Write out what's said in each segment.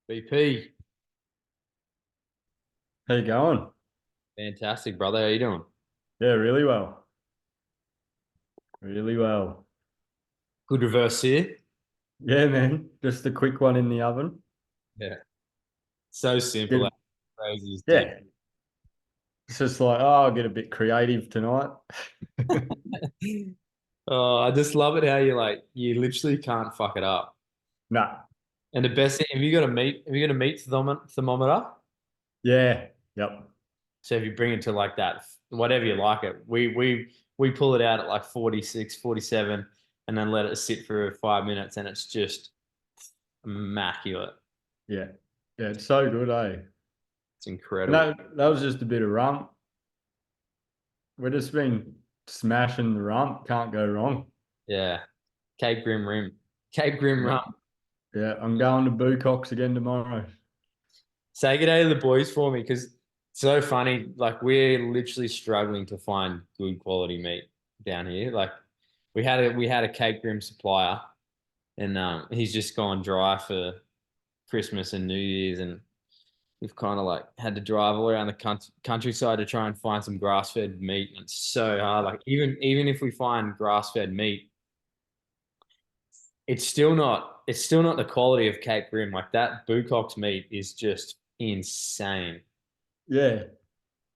BP, How you going? fantastic, brother. How you doing? Yeah, really well. Really well. Good reverse here. Yeah, man. Just a quick one in the oven. Yeah. So simple, Get, and crazy is deep. yeah. It's just like, oh, I'll get a bit creative tonight. Oh, I just love it how you literally can't fuck it up. Nah. And the best thing, have you got a meat thermometer? Yeah. Yep. So if you bring it to like that, whatever you like it, we pull it out at like 46, 47, and then let it sit for 5 minutes, and it's just immaculate. Yeah. Yeah, it's so good, eh? It's And incredible. that was just a bit of rump. We've just been smashing the rump. Can't go wrong. Yeah. Cape Grim Rim. Cape Grim Yeah. Rum. Yeah. I'm going to Boocock's again tomorrow. Say good day to the boys for me because it's so funny. Like we're literally struggling to find good quality meat down here. Like we had a cake grim supplier, and he's just gone dry for Christmas and New Year's, and we've kind of like had to drive all around the countryside to try and find some grass fed meat. And it's so hard. Like even if we find grass fed meat, it's still not the quality of Cape Grim. Like that Bucox meat is just insane. Yeah.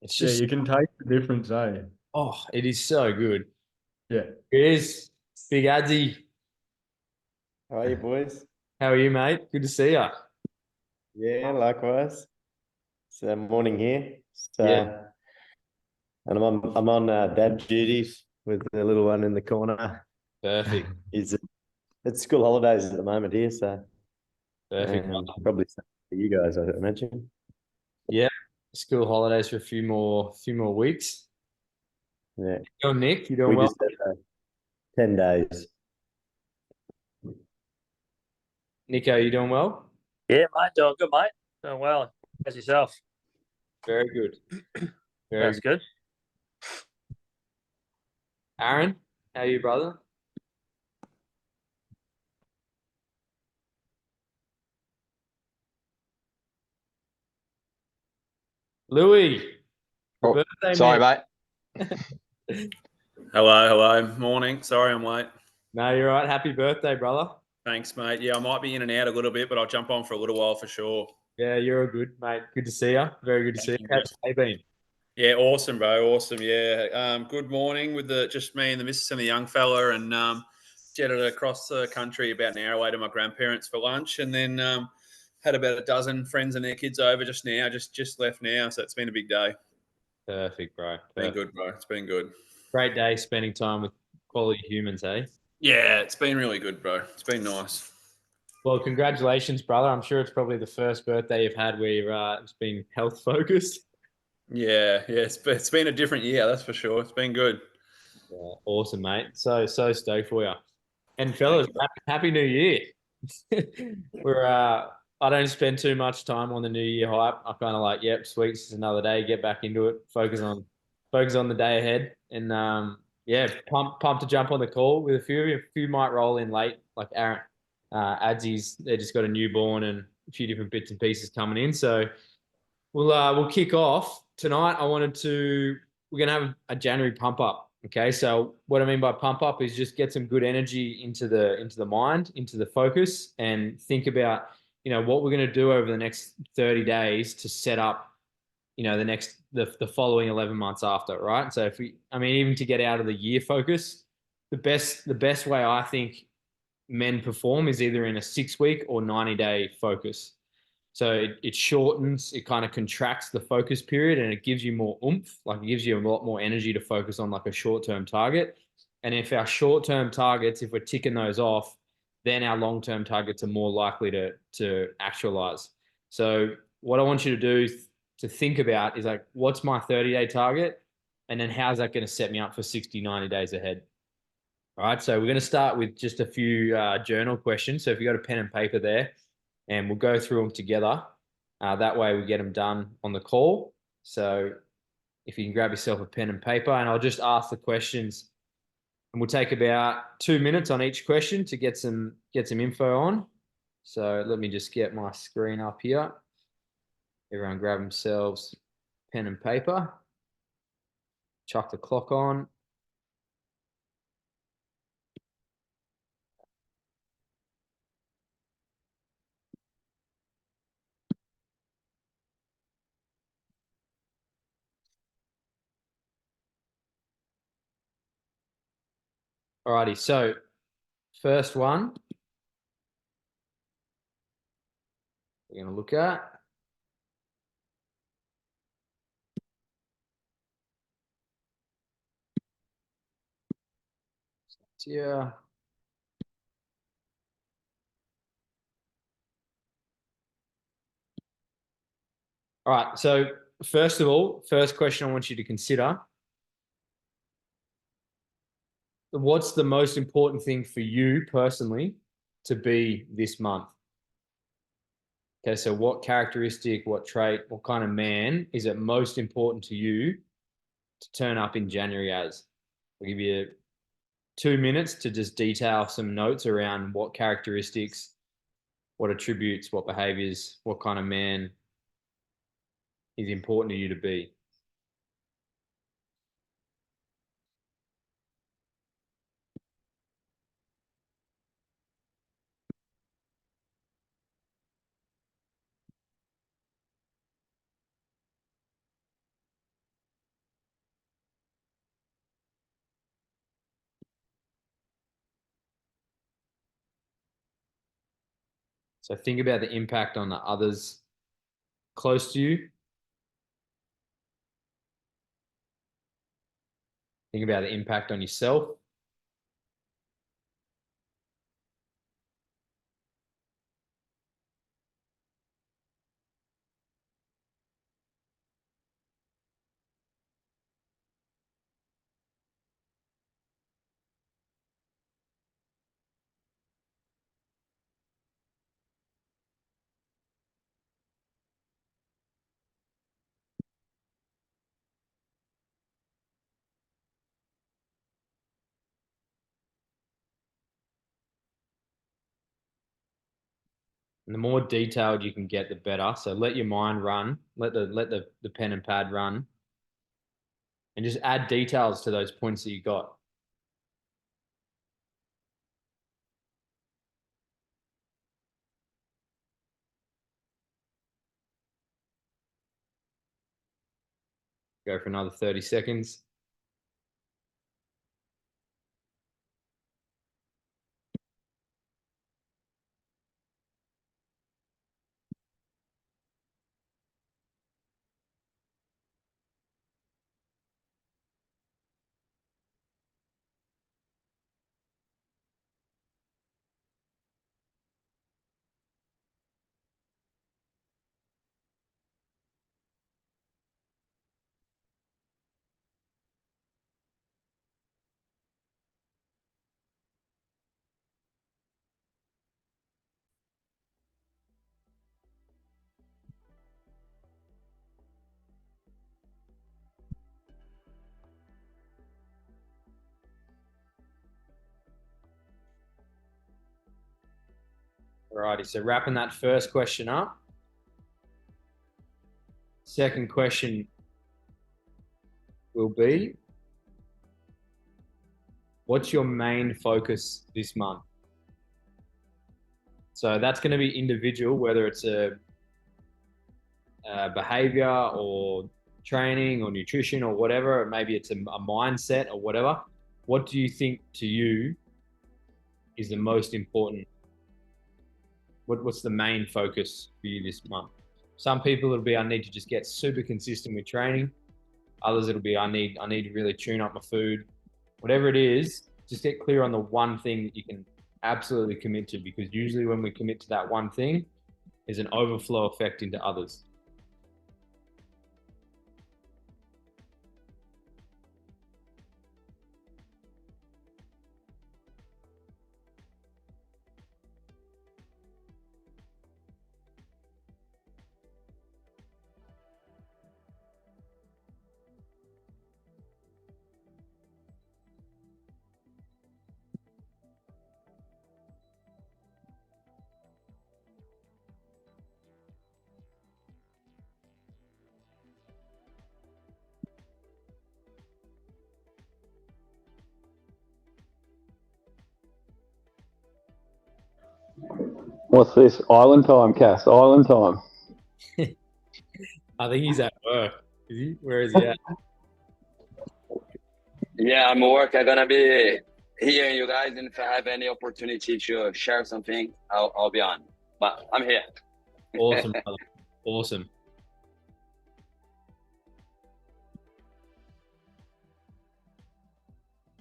It's Yeah, just you can taste the difference, eh? Oh, it is so good. Yeah. It is. Big Adzy, How are you, boys? how are you, mate? Good to see you. Yeah, likewise. It's morning here. Yeah, And I'm on dad duties with the little one in the corner. perfect. He's It's school holidays at the moment here, so Perfect. probably same for you guys, I imagine. Yeah, school holidays for a few more weeks. Yeah, Yo, Nick, you doing we well? just had 10 days. Nico, you doing well? Yeah, mate, doing good, mate. Doing well. How's yourself? Very good. Very That's good. good. Aaron, how are you, brother? Louis, the Oh, birthday sorry, man. mate. Hello. Morning. Sorry I'm late. No, you're right. Happy birthday, brother. Thanks, mate. Yeah, I might be in and out a little bit, but I'll jump on for a little while for sure. Yeah, you're a good, mate. Good to see you. Very good to see you. Thank you, mate. How's your day been? Yeah, awesome, bro. Awesome. Yeah. Good morning with just me and the missus and the young fella, and jetted across the country about an hour away to my grandparents for lunch, and then had about a dozen friends and their kids over just now. Just left now, so it's been a big day. Perfect, bro. Been Perfect. good, bro. It's been good. Great day spending time with quality humans, eh? Yeah, it's been really good, bro. It's been nice. Well, congratulations, brother. I'm sure it's probably the first birthday you've had where it's been health focused. Yeah. It's been a different year, that's for sure. It's been good. Yeah, awesome, mate. So stoked for you. And Thank fellas, you. happy New Year. We're I don't spend too much time on the New Year hype. I kind of like, yep, sweet, it's another day, get back into it, focus on the day ahead. And yeah, pumped to jump on the call with a few of you. A few might roll in late, like Aaron, Adsies, they just got a newborn and a few different bits and pieces coming in. So we'll kick off tonight. We're gonna have a January pump up. Okay, so what I mean by pump up is just get some good energy into the mind, into the focus, and think about what we're gonna do over the next 30 days to set up the following 11 months after, right? So even to get out of the year focus, the best way I think men perform is either in a 6 week or 90-day focus. So it shortens, it kind of contracts the focus period and it gives you more oomph, like it gives you a lot more energy to focus on like a short-term target. And if our short-term targets, if we're ticking those off, then our long-term targets are more likely to actualize. So what I want you to do to think about is like, what's my 30-day target? And then how's that going to set me up for 60, 90 days ahead? All right, so we're going to start with just a few journal questions. So if you've got a pen and paper there, and we'll go through them together. That way we get them done on the call. So if you can grab yourself a pen and paper, and I'll just ask the questions, and we'll take about 2 minutes on each question to get some info on. So let me just get my screen up here. Everyone grab themselves pen and paper. Chuck the clock on. Alrighty, so first one we're going to look at. Yeah. All right. So first of all, first question I want you to consider: what's the most important thing for you personally to be this month? Okay. So what characteristic, what trait, what kind of man is it most important to you to turn up in January as? I'll give you 2 minutes to just detail some notes around what characteristics, what attributes, what behaviors, what kind of man is important to you to be. So think about the impact on the others close to you. Think about the impact on yourself. And the more detailed you can get, the better. So let your mind run, let the pen and pad run, and just add details to those points that you got. Go for another 30 seconds. Alrighty, so wrapping that first question up. Second question will be, what's your main focus this month? So that's going to be individual, whether it's a behavior or training or nutrition or whatever. Maybe it's a mindset or whatever. What do you think to you is the most important? What's the main focus for you this month? Some people it'll be, I need to just get super consistent with training. Others it'll be, I need to really tune up my food. Whatever it is, just get clear on the one thing that you can absolutely commit to, because usually when we commit to that one thing, there's an overflow effect into others. What's this? Island time, Cass. Island time. I think he's at work. Is he? Where is he at? Yeah, I'm at work. I'm gonna be hearing you guys, and if I have any opportunity to share something, I'll be on. But I'm here. Awesome, brother. Awesome.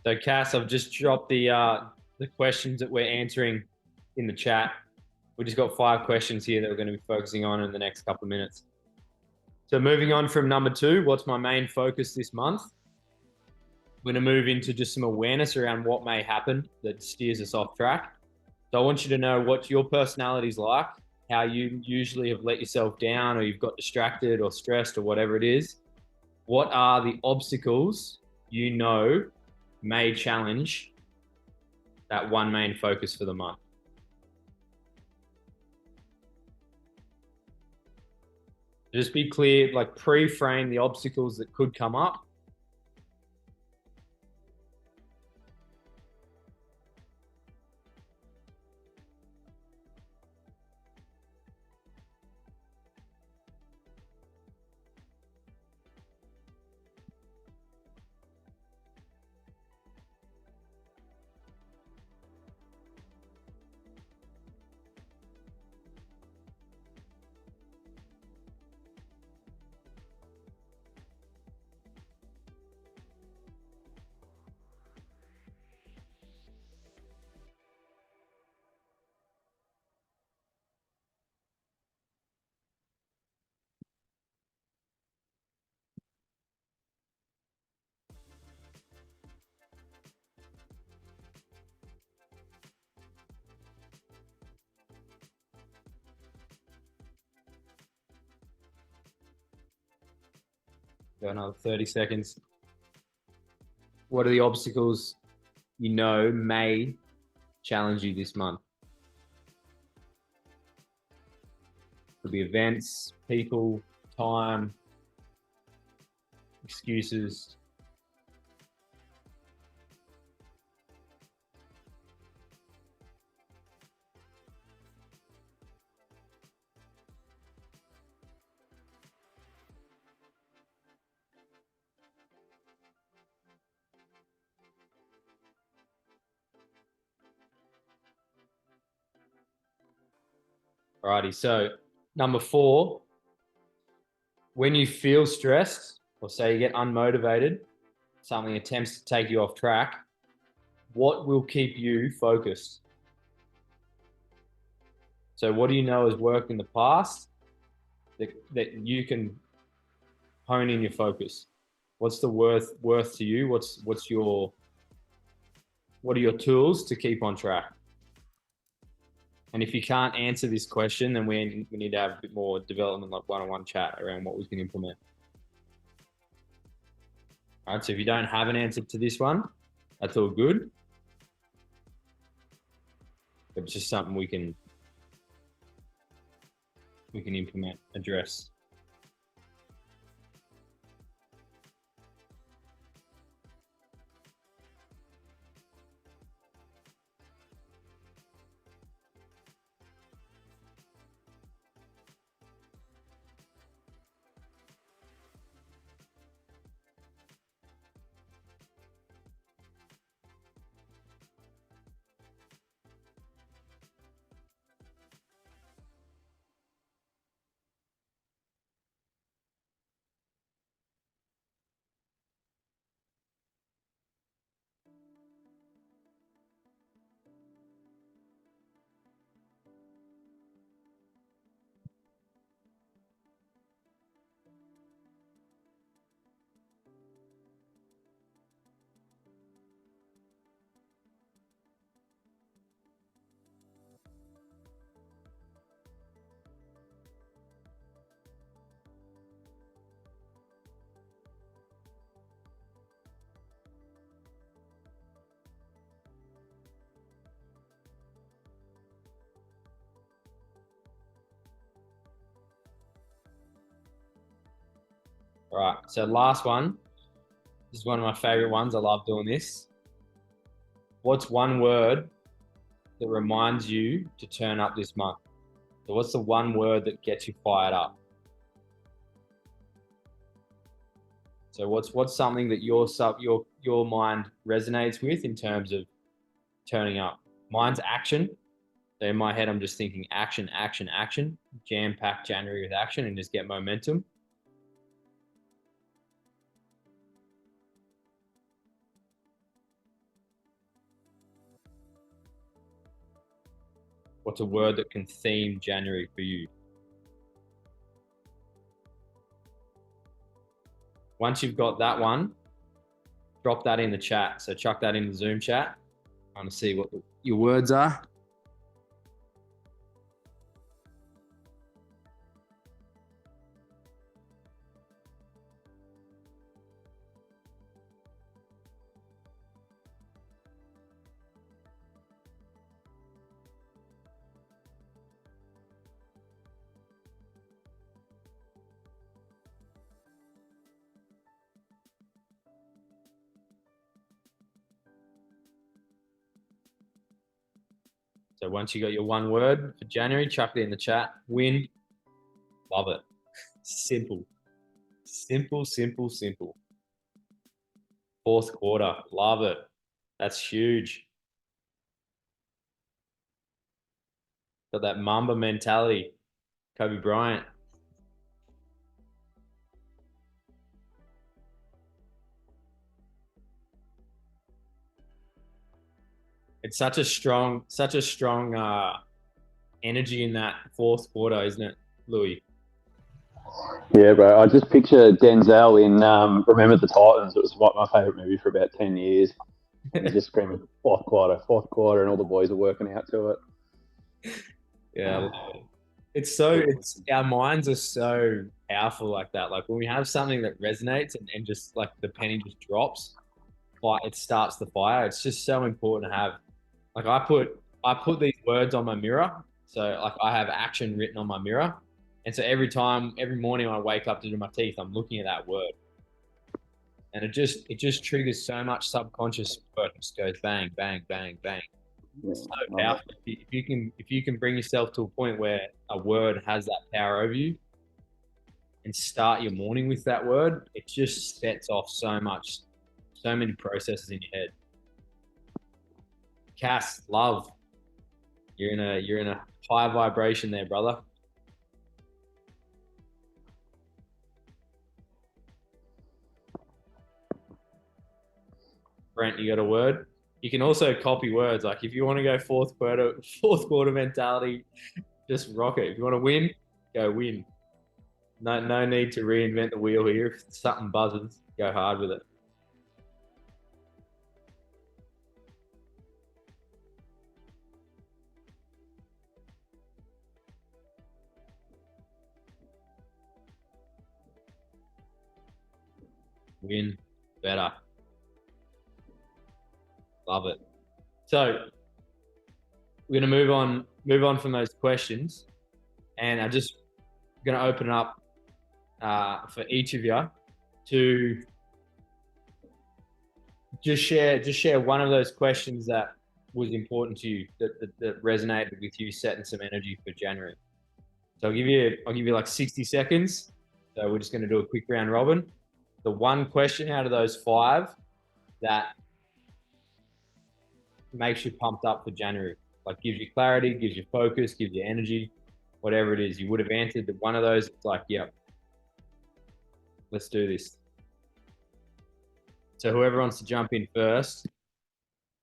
So, Cass, I've just dropped the questions that we're answering in the chat. We just got 5 questions here that we're going to be focusing on in the next couple of minutes. So, moving on from number 2, what's my main focus this month? We're going to move into just some awareness around what may happen that steers us off track. So, I want you to know what your personality's like, how you usually have let yourself down, or you've got distracted or stressed or whatever it is. What are the obstacles you know may challenge that one main focus for the month? Just be clear, like pre-frame the obstacles that could come up. Got another 30 seconds. What are the obstacles you know may challenge you this month? Could be events, people, time, excuses. Alrighty, so number 4, when you feel stressed or say you get unmotivated, something attempts to take you off track, what will keep you focused? So what do you know has worked in the past that you can hone in your focus? What's the worth to you? What are your tools to keep on track? And if you can't answer this question, then we need to have a bit more development, like one-on-one chat around what we can implement. All right, so if you don't have an answer to this one, that's all good. It's just something we can implement, address. All right, so last one. This is one of my favorite ones. I love doing this. What's one word that reminds you to turn up this month? So what's the one word that gets you fired up? So what's something that your mind resonates with in terms of turning up? Mine's action. So in my head, I'm just thinking action, action, action. Jam-pack January with action and just get momentum. What's a word that can theme January for you? Once you've got that one, drop that in the chat. So chuck that in the Zoom chat. I want to see what your words are. So once you got your one word for January, chuck it in the chat. Win. Love it. Simple. Simple, simple, simple. Fourth quarter. Love it. That's huge. Got that Mamba mentality. Kobe Bryant. It's such a strong energy in that fourth quarter, isn't it, Louis? Yeah, bro. I just picture Denzel in Remember the Titans. It was like my favorite movie for about 10 years. And he's just screaming fourth quarter, and all the boys are working out to it. Yeah, it's our minds are so powerful like that. Like when we have something that resonates and just like the penny just drops, it starts the fire. It's just so important to have. Like I put these words on my mirror. So like I have action written on my mirror. And so every morning when I wake up to do my teeth, I'm looking at that word. And it just triggers so much subconscious work. It just goes bang, bang, bang, bang. It's so powerful. If you can bring yourself to a point where a word has that power over you and start your morning with that word, it just sets off so many processes in your head. Cass, love. You're in a high vibration there, brother. Brent, you got a word? You can also copy words. Like if you want to go fourth quarter mentality, just rock it. If you want to win, go win. No need to reinvent the wheel here. If something buzzes, go hard with it. Win better. Love it. So we're going to move on from those questions, and I'm just going to open it up for each of you to just share one of those questions that was important to you, that resonated with you, setting some energy for January. So I'll give you like 60 seconds. So we're just going to do a quick round robin. The one question out of those 5 that makes you pumped up for January, like gives you clarity, gives you focus, gives you energy, whatever it is. You would have answered that one of those. It's like, yep, let's do this. So whoever wants to jump in first,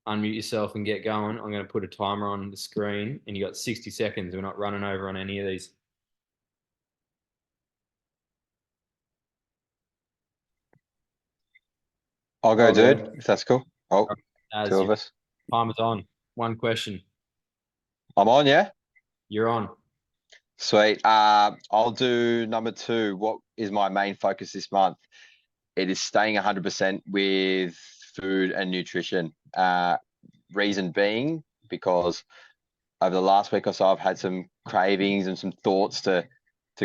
unmute yourself and get going. I'm going to put a timer on the screen, and you got 60 seconds. We're not running over on any of these. I'll go, dude, if that's cool. Oh, As 2 of us. Timer's on. One question. I'm on, yeah? You're on. Sweet. I'll do number 2. What is my main focus this month? It is staying 100% with food and nutrition. Reason being, because over the last week or so, I've had some cravings and some thoughts to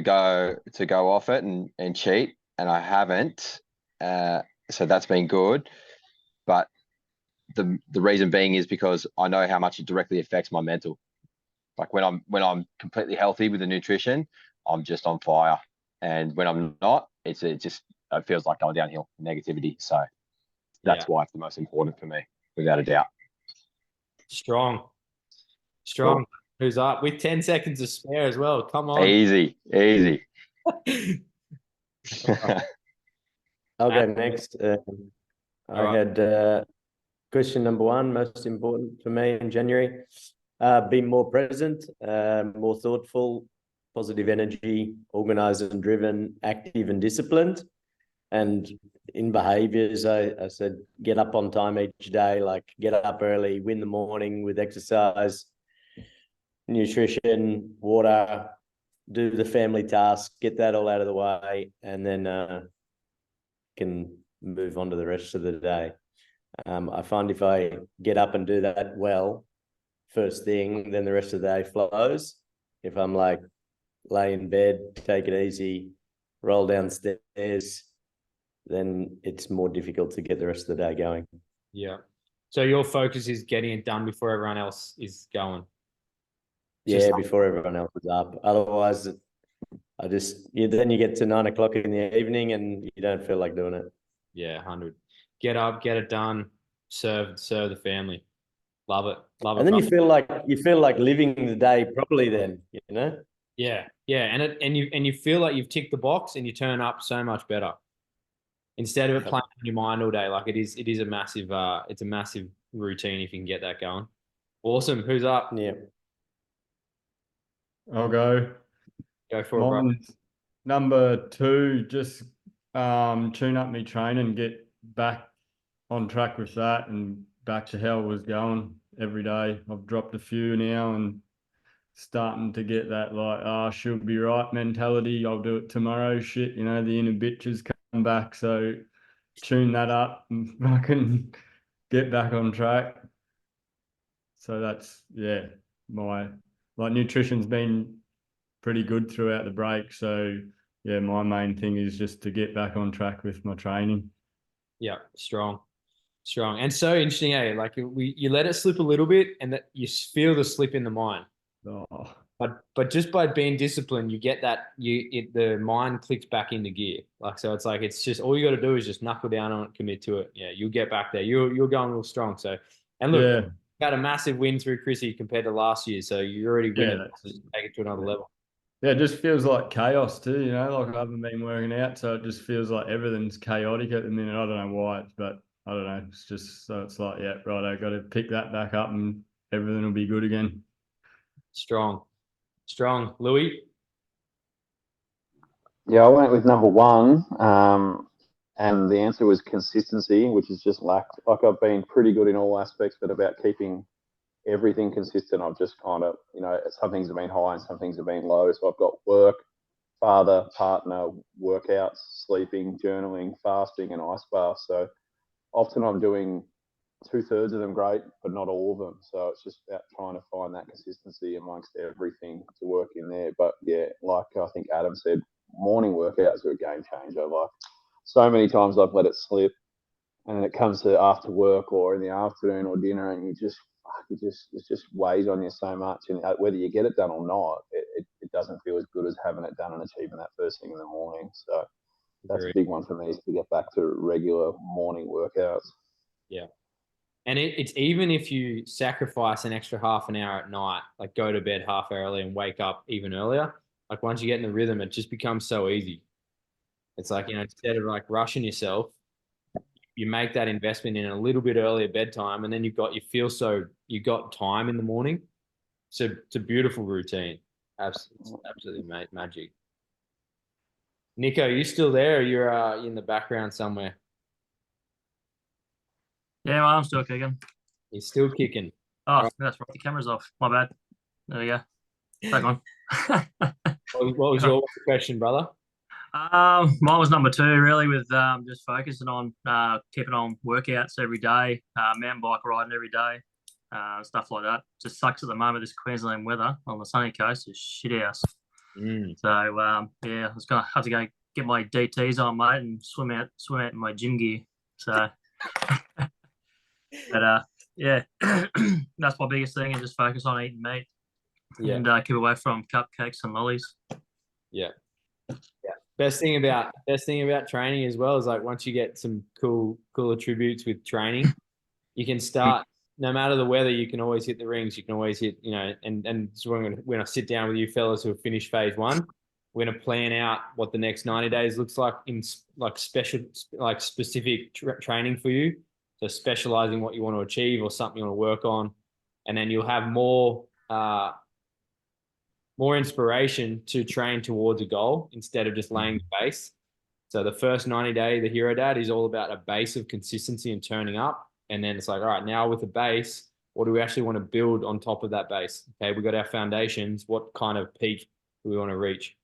go off it and cheat, and I haven't. So that's been good. But the reason being is because I know how much it directly affects my mental. Like when I'm completely healthy with the nutrition, I'm just on fire, and when I'm not, it feels like going downhill, negativity. So that's why it's the most important for me, without a doubt. Strong. Who's up with 10 seconds to spare as well? Come on. Easy. I'll go next. I Alright. had question number one, most important for me in January. Be more present, more thoughtful, positive energy, organized and driven, active and disciplined. And in behaviors, I said, get up on time each day, like get up early, win the morning with exercise, nutrition, water, do the family tasks, get that all out of the way, and then can move on to the rest of the day. I find if I get up and do that well, first thing, then the rest of the day flows. If I'm like lay in bed, take it easy, roll downstairs, then it's more difficult to get the rest of the day going. Yeah. So your focus is getting it done before everyone else is going. Before everyone else is up. Otherwise, then you get to 9 o'clock in the evening and you don't feel like doing it. Yeah, 100. Get up, get it done, serve the family. Love it. And then you feel like living the day properly then, you know? Yeah. And you feel like you've ticked the box and you turn up so much better. Instead of it playing in your mind all day. Like it is a massive it's a massive routine if you can get that going. Awesome. Who's up? Yeah. I'll go. Go for it, bro. Mine's number 2, just tune up my training, get back on track with that and back to how it was going every day. I've dropped a few now and starting to get that like, she'll be right mentality. I'll do it tomorrow shit, you know, the inner bitches come back. So tune that up and fucking get back on track. So that's, my nutrition's been pretty good throughout the break. So yeah, my main thing is just to get back on track with my training. Yeah, strong. And so interesting, like you let it slip a little bit and that you feel the slip in the mind. Oh. But just by being disciplined, you get that the mind clicks back into gear. Like so it's just all you got to do is just knuckle down on it, commit to it. Yeah, you'll get back there. You're going real strong. So and look, you had a massive win through Chrissy compared to last year. So you're already winning. Just take it to another level. Yeah, it just feels like chaos too, you know, like I haven't been working out, so it just feels like everything's chaotic at the minute. I don't know why, but I don't know. It's just, so it's like, yeah, right, I got to pick that back up and everything will be good again. Strong. Louis? Yeah, I went with number 1, and the answer was consistency, which is just lacked. Like I've been pretty good in all aspects, but about keeping everything consistent, I've just kind of, you know, some things have been high and some things have been low. So I've got work, father, partner, workouts, sleeping, journaling, fasting, and ice baths. So often I'm doing 2/3 of them great, but not all of them. So it's just about trying to find that consistency amongst everything to work in there. But yeah, like I think Adam said, morning workouts are a game changer. Like so many times I've let it slip, and then it comes to after work or in the afternoon or dinner, and it just weighs on you so much. And whether you get it done or not, it doesn't feel as good as having it done and achieving that first thing in the morning. So that's a big one for me, is to get back to regular morning workouts. Yeah. And it's even if you sacrifice an extra half an hour at night, like go to bed half early and wake up even earlier, like once you get in the rhythm, it just becomes so easy. It's like, you know, instead of like rushing yourself, you make that investment in a little bit earlier bedtime, and then you got time in the morning. So it's a beautiful routine. Absolutely magic. Nico, you still there, or you're in the background somewhere? Yeah, well, I'm still kicking. He's still kicking. Oh, that's right. The camera's off. My bad. There we go. Back on. What was your question, brother? Mine was number 2, really, with just focusing on keeping on workouts every day, mountain bike riding every day, stuff like that. Just sucks at the moment, this Queensland weather on the sunny coast is shit house. So I was gonna have to go get my DTs on, mate, and swim out in my gym gear. So But yeah, that's my biggest thing, is just focus on eating meat Yeah. and keep away from cupcakes and lollies. Yeah. Best thing about training as well is like once you get some cool attributes with training, you can start no matter the weather. You can always hit the rings. You can always hit, and so when I sit down with you fellas who have finished phase 1, we're gonna plan out what the next 90 days looks like in like specific training for you. So specializing what you want to achieve or something you want to work on, and then you'll have more inspiration to train towards a goal instead of just laying the base. So the first 90 day, the Hero Dad is all about a base of consistency and turning up. And then it's like, all right, now with the base, what do we actually want to build on top of that base? Okay, we got our foundations. What kind of peak do we want to reach?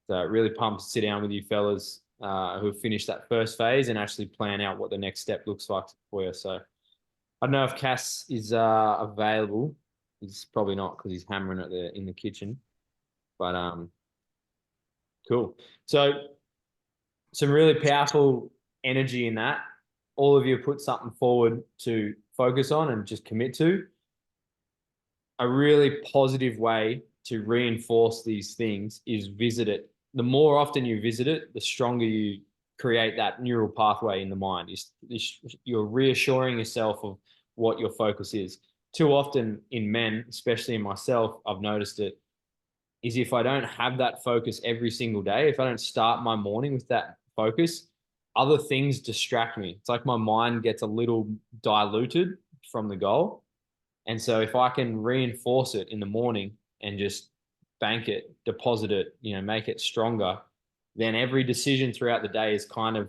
So it really pumps to sit down with you fellas who have finished that first phase and actually plan out what the next step looks like for you. So I don't know if Cass is available. He's probably not because he's hammering it in the kitchen. But cool. So some really powerful energy in that. All of you put something forward to focus on and just commit to. A really positive way to reinforce these things is visit it. The more often you visit it, the stronger you create that neural pathway in the mind. You're reassuring yourself of what your focus is. Too often in men, especially in myself, I've noticed it, is if I don't have that focus every single day, if I don't start my morning with that focus, other things distract me. It's like my mind gets a little diluted from the goal. And so if I can reinforce it in the morning and just bank it, deposit it, make it stronger, then every decision throughout the day is kind of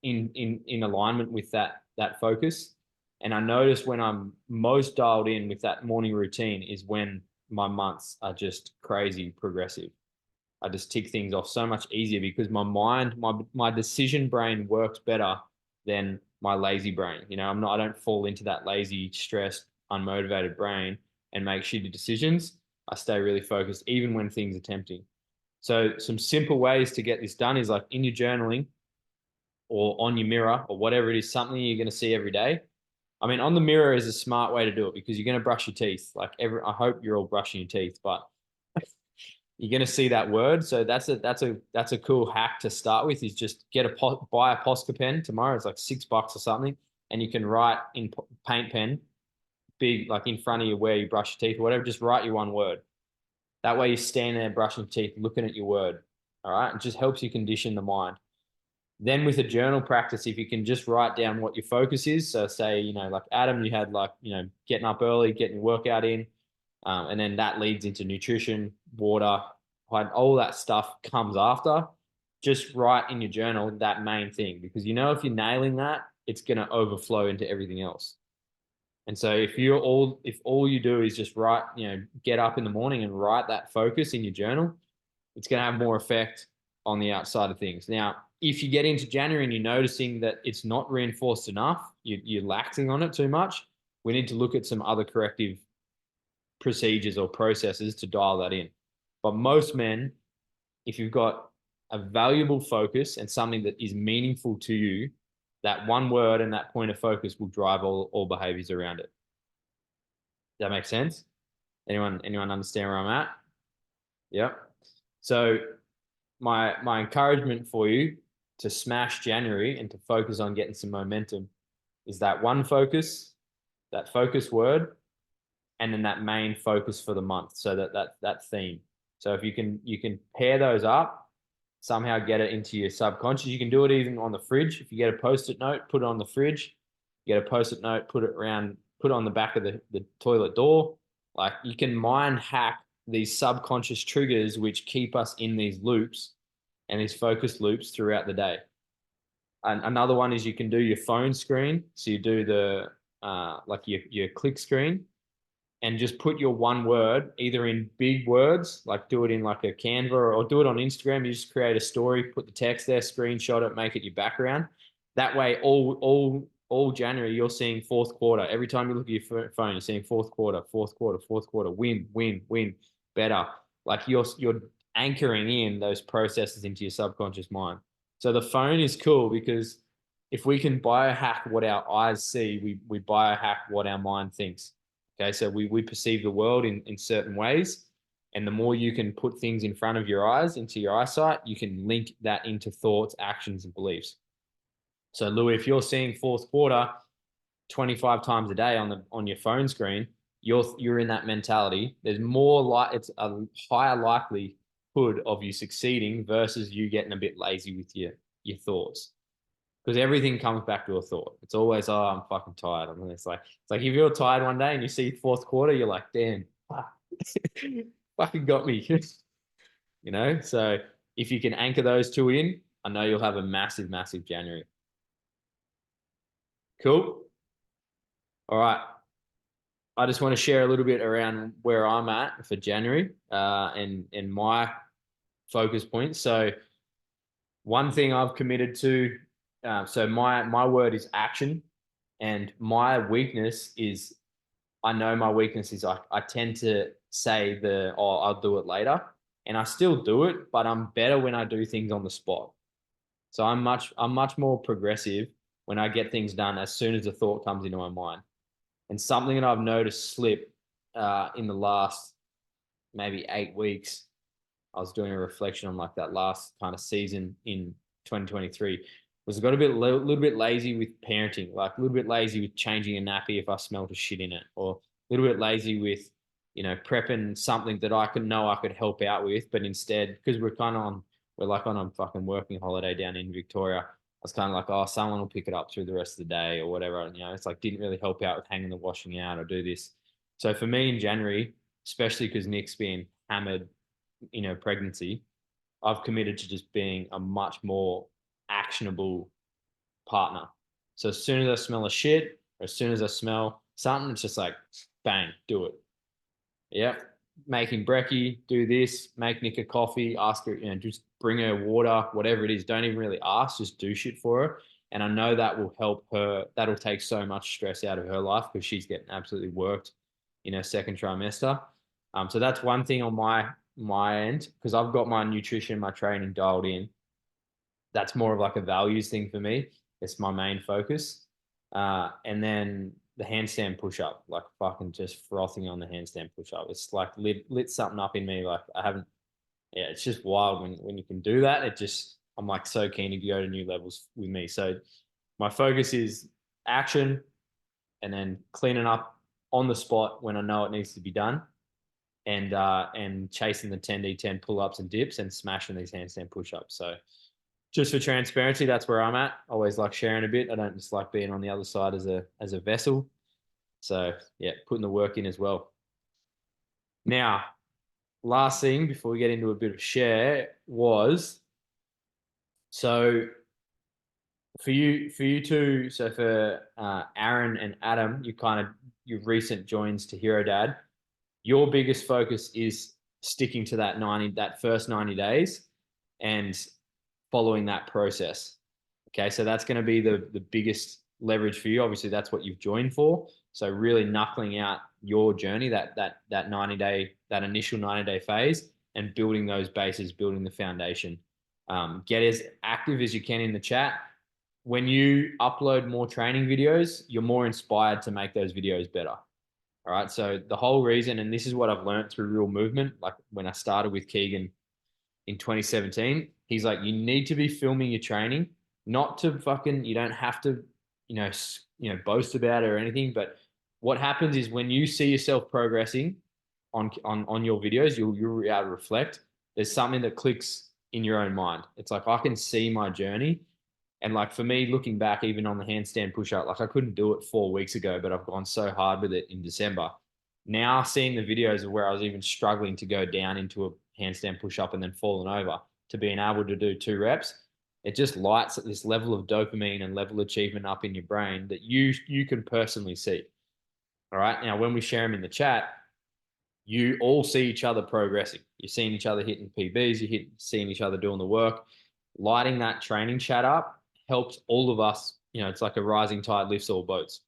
in alignment with that focus. And I notice when I'm most dialed in with that morning routine is when my months are just crazy progressive. I just tick things off so much easier because my mind, my decision brain works better than my lazy brain. I don't fall into that lazy, stressed, unmotivated brain and make shitty decisions. I stay really focused even when things are tempting. So some simple ways to get this done is like in your journaling or on your mirror or whatever it is, something you're going to see every day. I mean, on the mirror is a smart way to do it because you're going to brush your teeth. I hope you're all brushing your teeth, but you're going to see that word. So that's a cool hack to start with, is just buy a Posca pen tomorrow. It's like $6 or something. And you can write in paint pen, big, like in front of you where you brush your teeth or whatever, just write your one word. That way you stand there brushing your teeth, looking at your word. All right. It just helps you condition the mind. Then with a journal practice, if you can just write down what your focus is. So say, like Adam, you had getting up early, getting your workout in. And then that leads into nutrition, water, all that stuff comes after. Just write in your journal that main thing, because if you're nailing that, it's going to overflow into everything else. And so if all you do is just write, get up in the morning and write that focus in your journal, it's going to have more effect on the outside of things. Now, if you get into January and you're noticing that it's not reinforced enough, you're laxing on it too much, we need to look at some other corrective procedures or processes to dial that in. But most men, if you've got a valuable focus and something that is meaningful to you, that one word and that point of focus will drive all behaviors around it. Does that make sense? Anyone understand where I'm at? Yep. So my encouragement for you to smash January and to focus on getting some momentum is that one focus, that focus word, and then that main focus for the month. So that theme. So if you can pair those up, somehow get it into your subconscious. You can do it even on the fridge. If you get a Post-it note, put it on the fridge. You get a Post-it note, put it on the back of the toilet door. Like, you can mind hack these subconscious triggers which keep us in these loops and these focused loops throughout the day. And another one is you can do your phone screen. So you do the your click screen, and just put your one word either in big words, like do it in like a Canva, or do it on Instagram. You just create a story, put the text there, screenshot it, make it your background. That way, all January, you're seeing fourth quarter. Every time you look at your phone, you're seeing fourth quarter, win, better. Like you're anchoring in those processes into your subconscious mind. So the phone is cool because if we can biohack what our eyes see, we biohack what our mind thinks. Okay, so we perceive the world in certain ways. And the more you can put things in front of your eyes, into your eyesight, you can link that into thoughts, actions, and beliefs. So Louis, if you're seeing fourth quarter 25 times a day on your phone screen, you're in that mentality. There's it's a higher likelihood of you succeeding versus you getting a bit lazy with your thoughts. Because everything comes back to a thought. It's always, oh, I'm fucking tired. I mean, it's like if you're tired one day and you see fourth quarter, you're like, damn, fucking got me. You know, so if you can anchor those two in, I know you'll have a massive, massive January. Cool. All right. I just want to share a little bit around where I'm at for January and my focus points. So one thing I've committed to, so my word is action, and my weakness is, I know my weakness is I tend to say I'll do it later, and I still do it, but I'm better when I do things on the spot. So I'm much more progressive when I get things done as soon as a thought comes into my mind. And something that I've noticed slip in the last maybe 8 weeks, I was doing a reflection on like that last kind of season in 2023, was I got a little bit lazy with parenting, like a little bit lazy with changing a nappy if I smelled a shit in it, or a little bit lazy with, prepping something that I could help out with, but instead, because we're on a fucking working holiday down in Victoria, I was kind of like, oh, someone will pick it up through the rest of the day or whatever. And, it's like, didn't really help out with hanging the washing out or do this. So for me in January, especially because Nick's been hammered, pregnancy, I've committed to just being a much more actionable partner. So as soon as I smell a shit, or as soon as I smell something, it's just like, bang, do it. Yep. Making brekkie, do this, make Nick a coffee, ask her, just bring her water, whatever it is. Don't even really ask, just do shit for her. And I know that will help her. That'll take so much stress out of her life because she's getting absolutely worked in her second trimester. So that's one thing on my end, because I've got my nutrition, my training dialed in. That's more of like a values thing for me. It's my main focus. And then the handstand push-up, like fucking just frothing on the handstand push-up. It's like lit something up in me. Like it's just wild when you can do that. I'm like so keen to go to new levels with me. So my focus is action and then cleaning up on the spot when I know it needs to be done, and chasing the 10D10 pull-ups and dips and smashing these handstand push-ups. So just for transparency, that's where I'm at. Always like sharing a bit. I don't just like being on the other side as a vessel. So yeah, putting the work in as well. Now, last thing before we get into a bit of share was, so for you two, so for Aaron and Adam, your recent joins to Hero Dad, your biggest focus is sticking to that first 90 days and following that process. Okay, so that's going to be the biggest leverage for you. Obviously, that's what you've joined for. So really knuckling out your journey, that 90-day, that initial 90-day phase, and building those bases, building the foundation. Get as active as you can in the chat. When you upload more training videos, you're more inspired to make those videos better. All right. So the whole reason, and this is what I've learned through Real Movement, like when I started with Keegan in 2017, he's like, you need to be filming your training, not to fucking, you don't have to, boast about it or anything. But what happens is when you see yourself progressing on your videos, you'll be able to reflect. There's something that clicks in your own mind. It's like, I can see my journey. And like for me, looking back, even on the handstand push-up, like I couldn't do it 4 weeks ago, but I've gone so hard with it in December. Now seeing the videos of where I was even struggling to go down into a handstand push-up and then falling over, to being able to do 2 reps, it just lights at this level of dopamine and level of achievement up in your brain that you can personally see. All right. Now, when we share them in the chat, you all see each other progressing. You're seeing each other hitting PBs, seeing each other doing the work. Lighting that training chat up helps all of us. It's like a rising tide lifts all boats.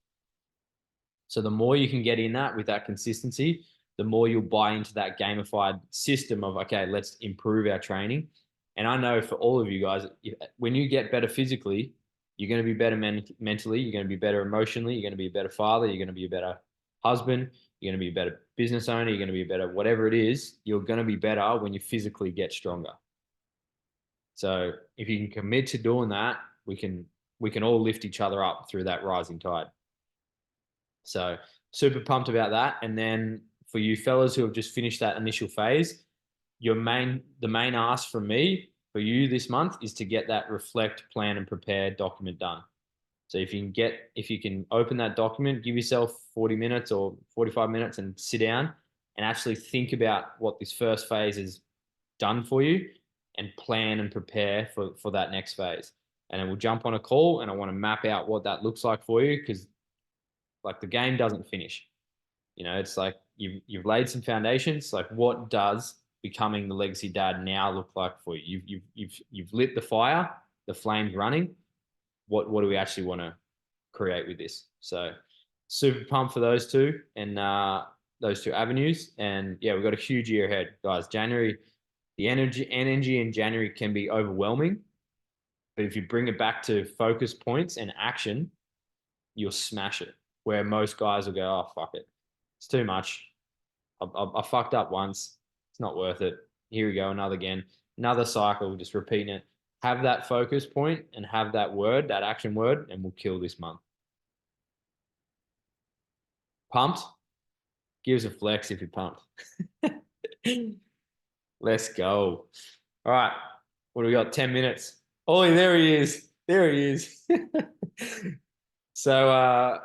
So the more you can get in that with that consistency, the more you'll buy into that gamified system of, okay, let's improve our training. And I know for all of you guys, when you get better physically, You're going to be better mentally. You're going to be better emotionally. You're going to be a better father. You're going to be a better husband. You're going to be a better business owner. You're going to be a better whatever it is. You're going to be better when you physically get stronger. So if you can commit to doing that, we can all lift each other up through that rising tide. So super pumped about that. And then for you fellas who have just finished that initial phase, the main ask from me for you this month is to get that reflect, plan, and prepare document done. So if you can open that document, give yourself 40 minutes or 45 minutes and sit down and actually think about what this first phase has done for you and plan and prepare for that next phase. And then we'll jump on a call and I want to map out what that looks like for you, because like the game doesn't finish. It's like you've laid some foundations. Like, what does becoming the legacy dad now look like for you? You've lit the fire, the flame's running. What do we actually want to create with this? So super pumped for those two and those two avenues. And yeah, we've got a huge year ahead, guys. January, the energy in January can be overwhelming, but if you bring it back to focus points and action, you'll smash it. Where most guys will go, oh, fuck it. It's too much. I fucked up once. It's not worth it. Here we go, another cycle, just repeating it. Have that focus point and have that word, that action word, and we'll kill this month. Pumped? Give us a flex if you're pumped. Let's go. All right. What do we got? 10 minutes. Oh, there he is. So,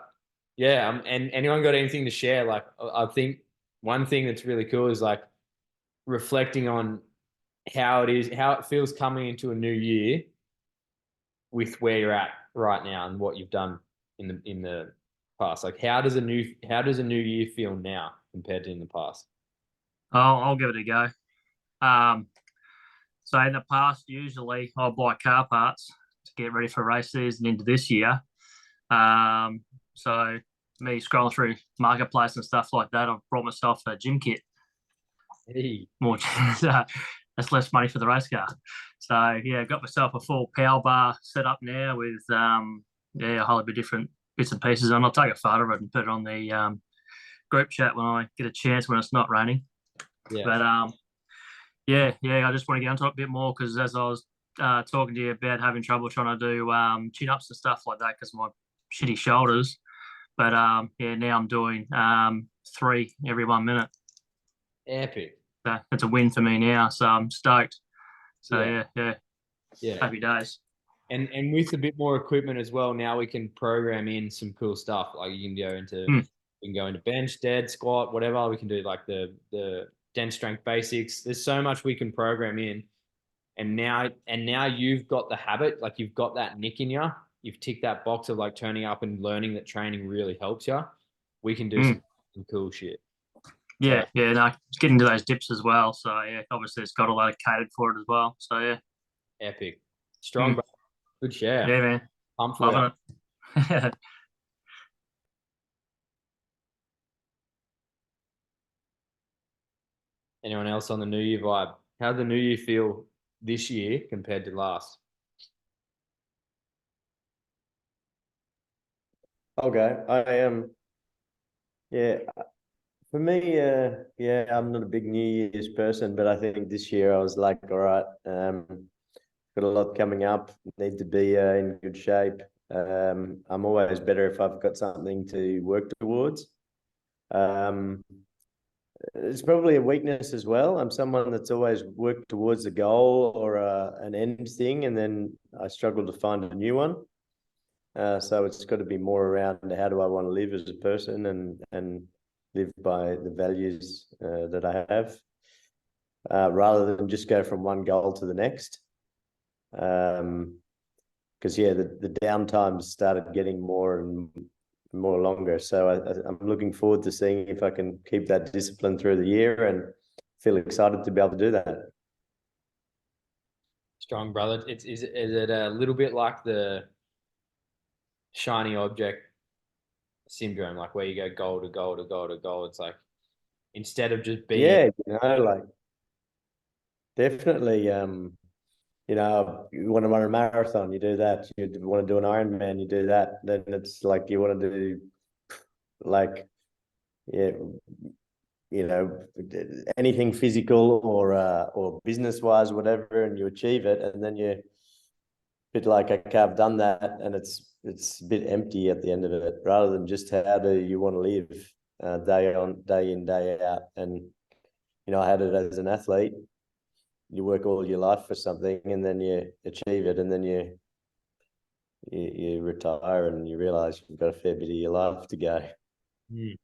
yeah. And anyone got anything to share? Like, I think one thing that's really cool is like reflecting on how it feels coming into a new year with where you're at right now and what you've done in the past. Like, how does a new year feel now compared to in the past? I'll give it a go. So in the past, usually I'll buy car parts to get ready for race season into this year. So me scrolling through Marketplace and stuff like that, I've brought myself a gym kit. Hey. More, that's less money for the race car. So yeah, got myself a full power bar set up now with a whole bit different bits and pieces on. I'll take a photo of it and put it on the group chat when I get a chance when it's not raining. Yeah. But I just want to get onto it a bit more because as I was talking to you about having trouble trying to do chin-ups and stuff like that because of my shitty shoulders. But now I'm doing 3 every 1 minute. Epic. That's a win for me now, so I'm stoked. So yeah. Happy days. And with a bit more equipment as well, now we can program in some cool stuff. Like you can go into bench, dead, squat, whatever. We can do like the dense strength basics. There's so much we can program in. And now you've got the habit, like you've got that nick in you. You've ticked that box of like turning up and learning that training really helps you. We can do some cool shit. Yeah, it's getting to those dips as well. So yeah, obviously it's got a lot of catered for it as well. So yeah. Epic. Strong, bro. Good share. Yeah, man. I'm loving it. Anyone else on the New Year vibe? How did the New Year feel this year compared to last? Okay, I am. For me, I'm not a big New Year's person, but I think this year I was like, all right, got a lot coming up, need to be in good shape. I'm always better if I've got something to work towards. It's probably a weakness as well. I'm someone that's always worked towards a goal or an end thing, and then I struggle to find a new one. So it's got to be more around how do I want to live as a person and live by the values that I have, rather than just go from one goal to the next. Because the downtimes started getting more and more longer. So I'm looking forward to seeing if I can keep that discipline through the year and feel excited to be able to do that. Strong, brother. Is it a little bit like the shiny object syndrome, like where you go goal to goal to goal to goal? It's like instead of just being like definitely you know, you want to run a marathon, you do that. You want to do an Ironman, you do that. Then it's like you want to do, like, yeah, you know, anything physical or business wise, whatever, and you achieve it, and then you're a bit like, okay, I've done that, and it's a bit empty at the end of it, rather than just how do you want to live day on, day in, day out. And you know, I had it as an athlete. You work all your life for something, and then you achieve it, and then you retire, and you realize you've got a fair bit of your life to go. Mm.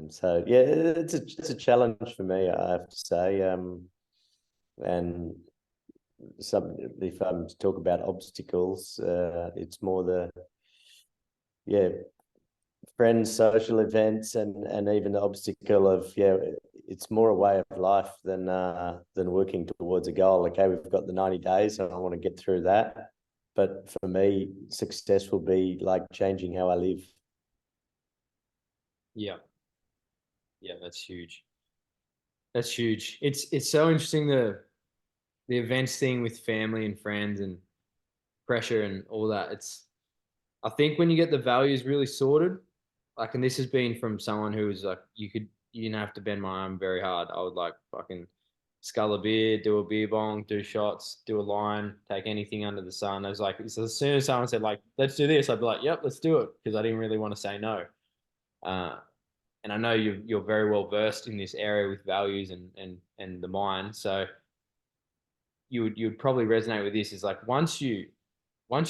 So yeah, it's a challenge for me, I have to say. And if I'm to talk about obstacles, it's more friends, social events, and even the obstacle of, it's more a way of life than working towards a goal. Okay, we've got the 90 days and I want to get through that. But for me, success will be like changing how I live. Yeah. Yeah, that's huge. That's huge. It's so interesting, the events thing with family and friends and pressure and all that. I think when you get the values really sorted, like, and this has been from someone who was like, you didn't have to bend my arm very hard. I would like fucking scull a beer, do a beer bong, do shots, do a line, take anything under the sun. I was like, so as soon as someone said like, let's do this, I'd be like, yep, let's do it, because I didn't really want to say no. And I know you're very well versed in this area with values and the mind. So you would probably resonate with this, is like, once you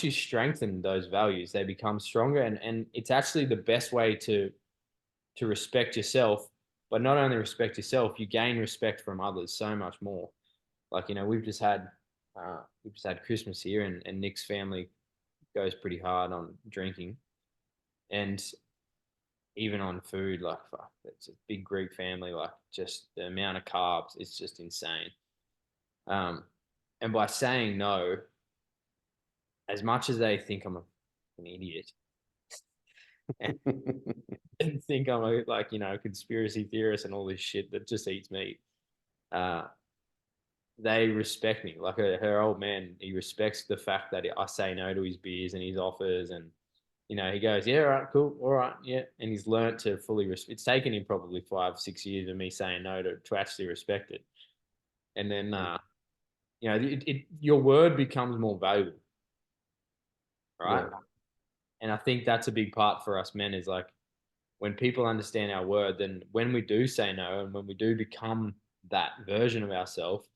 strengthen those values, they become stronger, and it's actually the best way to respect yourself. But not only respect yourself, you gain respect from others so much more. Like, you know, we've just had Christmas here, and Nick's family goes pretty hard on drinking, and even on food. Like, fuck, it's a big Greek family. Like, just the amount of carbs, it's just insane. And by saying no, as much as they think I'm an idiot and think I'm a, like, you know, conspiracy theorist and all this shit that just eats meat, they respect me. Like, her old man, he respects the fact that I say no to his beers and his offers, and you know, he goes, yeah, all right, cool, all right, yeah. And he's learnt to fully it's taken him probably 5-6 years of me saying no to actually respect it. And then you know, your word becomes more valuable, right? Yeah. And I think that's a big part for us men, is like, when people understand our word, then when we do say no, and when we do become that version of ourselves,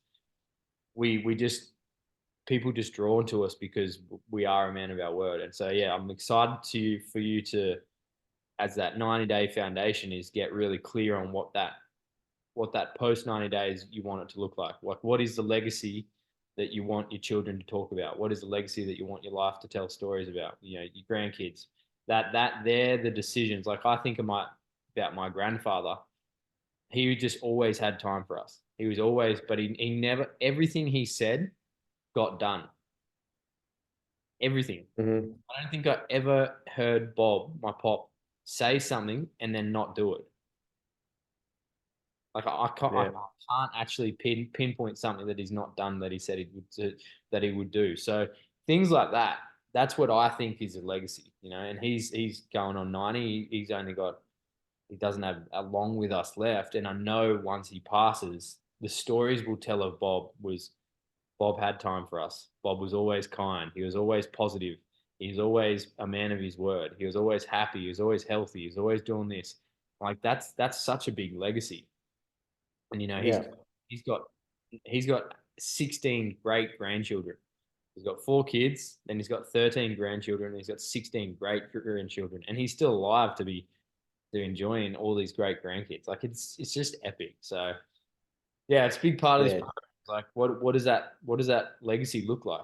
people just drawn to us because we are a man of our word. And so, yeah, I'm excited for you to, as that 90-day foundation, is get really clear on what that post 90 days you want it to look like. Like, what is the legacy that you want your children to talk about? What is the legacy that you want your life to tell stories about? You know, your grandkids. That they're the decisions. Like, I think about my grandfather. He just always had time for us. He was always, but he never, everything he said got done. Everything. Mm-hmm. I don't think I ever heard Bob, my pop, say something and then not do it. Like, I can't actually pinpoint something that he's not done that he said he would do. So things like that, that's what I think is a legacy, you know. And he's going on 90. He doesn't have long with us left. And I know once he passes, the stories we'll tell of Bob had time for us. Bob was always kind. He was always positive. He was always a man of his word. He was always happy. He was always healthy. He was always doing this. Like, that's such a big legacy. And, you know, he's got 16 great grandchildren. He's got 4 kids, then he's got 13 grandchildren, and he's got 16 great grandchildren, and he's still alive to be enjoying all these great grandkids. Like, it's just epic. So yeah, it's a big part of this program. Like, what does that legacy look like?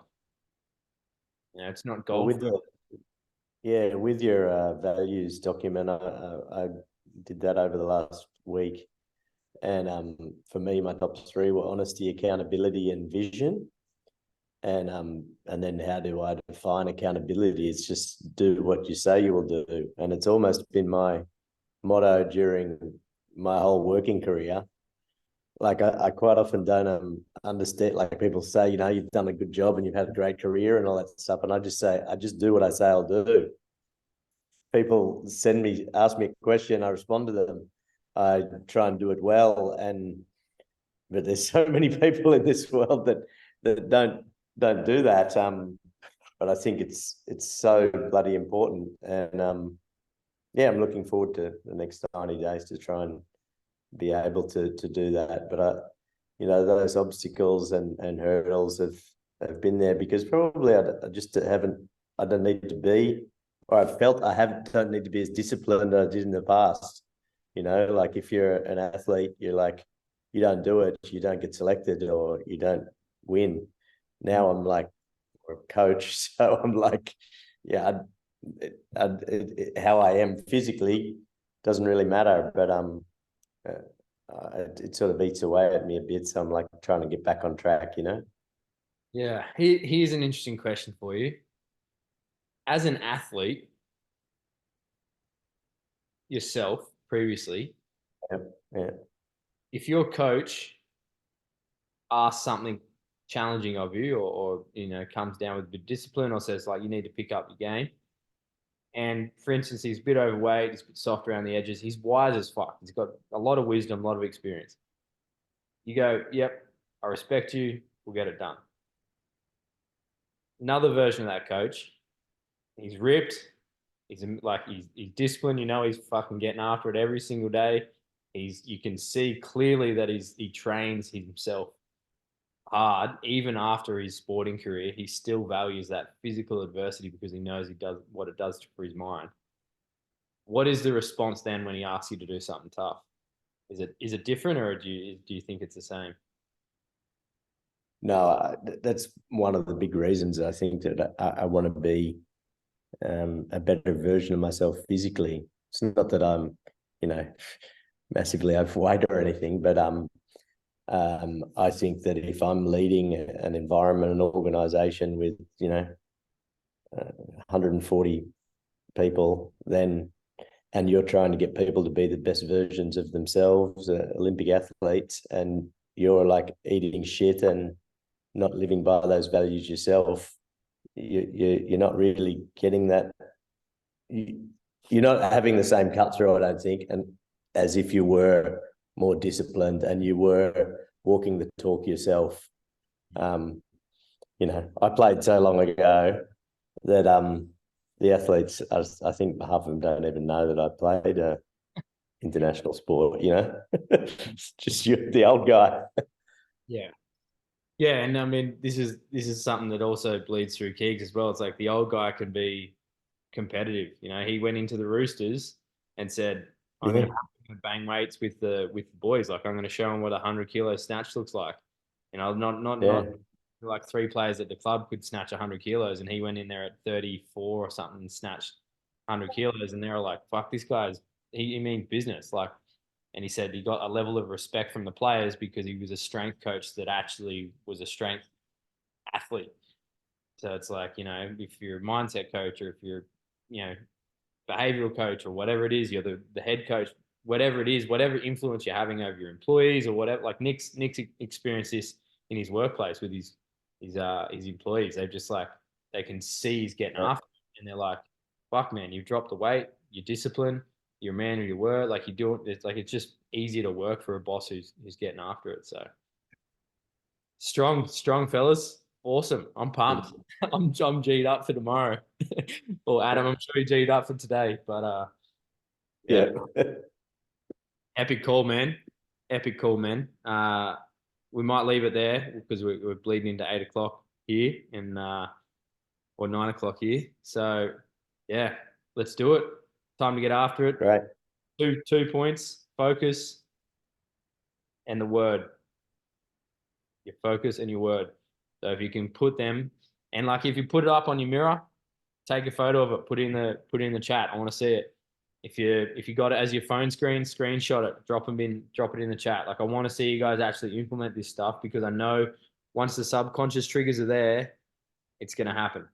You know, it's not golf. With your values document, I did that over the last week. And for me, my top 3 were honesty, accountability, and vision. And then how do I define accountability? It's just do what you say you will do. And it's almost been my motto during my whole working career. like I quite often don't understand. Like people say, you know, you've done a good job and you've had a great career and all that stuff, and I just say, I just do what I say I'll do. People ask me a question, I respond to them. I try and do it well, but there's so many people in this world that don't do that. But I think it's so bloody important, and yeah, I'm looking forward to the next 90 days to try and be able to do that. But you know, those obstacles and hurdles have been there because probably I just I don't need to be, or I felt don't need to be as disciplined as I did in the past. You know, like if you're an athlete, you're like, you don't do it, you don't get selected, or you don't win. Now I'm like, or a coach, so I'm like, yeah, how I am physically doesn't really matter, but it sort of eats away at me a bit. So I'm like trying to get back on track, you know? Yeah. Here's an interesting question for you. As an athlete yourself previously, Yeah. if your coach asks something challenging of you, or you know, comes down with a bit of discipline, or says like you need to pick up your game, and for instance, he's a bit overweight, he's a bit soft around the edges, he's wise as fuck, he's got a lot of wisdom, a lot of experience. You go, yep, I respect you, we'll get it done. Another version of that coach, he's ripped, he's disciplined, you know, he's fucking getting after it every single day. You can see clearly that he trains himself hard. Even after his sporting career, he still values that physical adversity because he knows he does what it does for his mind. What is the response then when he asks you to do something tough? Is it different, or do you think it's the same? No, that's one of the big reasons I think that I want to be a better version of myself physically. It's not that I'm, you know, massively overweight or anything, but I think that if I'm leading an environment, an organization with, you know, 140 people, and you're trying to get people to be the best versions of themselves, Olympic athletes, and you're like eating shit and not living by those values yourself, you're not really getting that. You're not having the same cut through, I don't think, and as if you were more disciplined and you were walking the talk yourself. You know, I played so long ago that the athletes, I think half of them don't even know that I played international sport, you know. It's just you, the old guy. Yeah. Yeah, and I mean, this is something that also bleeds through Keegs as well. It's like the old guy can be competitive. You know, he went into the Roosters and said, "I'm going to bang weights with the boys. Like I'm going to show them what 100-kilo snatch looks like." You know, not like 3 players at the club could snatch 100 kilos, and he went in there at 34 or something and snatched 100 kilos, and they were like, "Fuck, this guy's he means business." Like, and he said he got a level of respect from the players because he was a strength coach that actually was a strength athlete. So it's like, you know, if you're a mindset coach, or if you're, you know, behavioral coach, or whatever it is, you're the head coach, whatever it is, whatever influence you're having over your employees or whatever. Like Nick's experienced this in his workplace with his employees. They're just like, they can see he's getting after it, and they're like, fuck man, you've dropped the weight, you're disciplined, you're a man of your word, like you do it. It's like, it's just easier to work for a boss who's getting after it. So strong fellas. Awesome. I'm pumped. I'm G'd up for tomorrow. Or Adam, I'm sure you're G'd up for today. But Yeah. Epic call, man. Epic call, man. We might leave it there because we're bleeding into 8 o'clock here, and or 9 o'clock here. So yeah, let's do it. Time to get after it. Right. 2 points, focus, and the word. Your focus and your word. So if you can put them, and like if you put it up on your mirror, take a photo of it, put it in the chat. I want to see it. If you got it as your phone screen, screenshot it, drop it in the chat. Like I want to see you guys actually implement this stuff, because I know once the subconscious triggers are there, it's going to happen.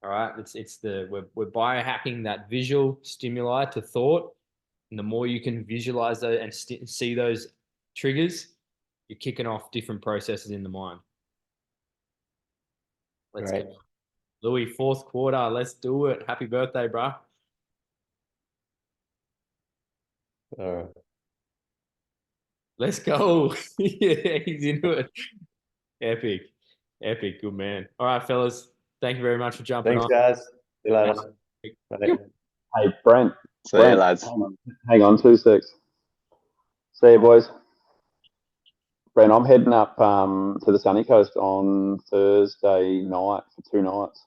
All right. We're biohacking that visual stimuli to thought. And the more you can visualize those and see those triggers, you're kicking off different processes in the mind. Let's Great. go. Louis, fourth quarter. Let's do it. Happy birthday, bro. All right. Let's go. Yeah, he's into it. Epic. Epic. Good man. All right, fellas. Thank you very much for jumping Thanks, on. guys. See you later. Bye. Hey, Brent. See you, Brent, lads. hang on 2 secs. See you, boys. Brent, I'm heading up to the sunny coast on Thursday night for 2 nights.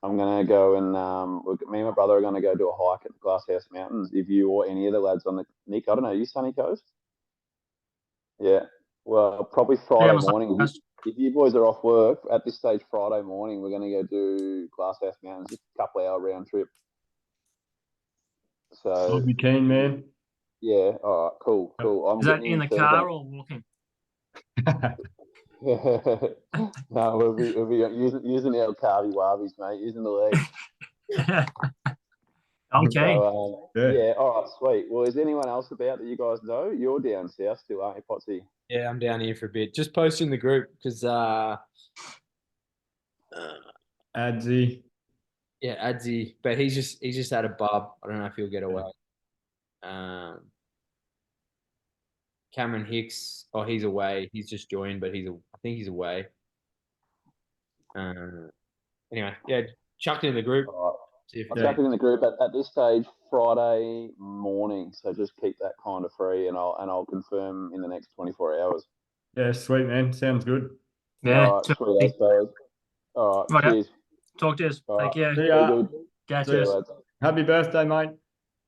I'm gonna go and me and my brother are gonna go do a hike at the Glasshouse Mountains. If you or any of the lads on the Nick, I don't know, you sunny coast? Yeah. Well, probably Friday I'm morning. If you boys are off work at this stage, Friday morning, we're gonna go do Glasshouse Mountains, just a couple hour round trip. So I'll be keen, man. yeah, all right, cool. I'm Is that getting in the into car or walking? No, we'll be using our carby warbies, mate, using the legs. I'm keen. So, Yeah. yeah, all right, sweet. Well, is anyone else about that you guys know? You're down south still, aren't you, Potsy? Yeah, I'm down here for a bit. Just post in the group because Adzi. yeah, Adzi, but he's just at a pub. I don't know if he'll get away. Cameron Hicks, he's away. He's just joined, but I think he's away. Anyway, yeah, chuck it in the group. All right. See if I'll chuck it in the group at this stage Friday morning. So just keep that kind of free, and I'll confirm in the next 24 hours. Yeah, sweet, man. Sounds good. Yeah. All right, sweet as fellas. All right, Right, cheers. talk to you. All Thank right. you. See Be ya. good. Catch See ya. you. lads. Happy birthday, mate.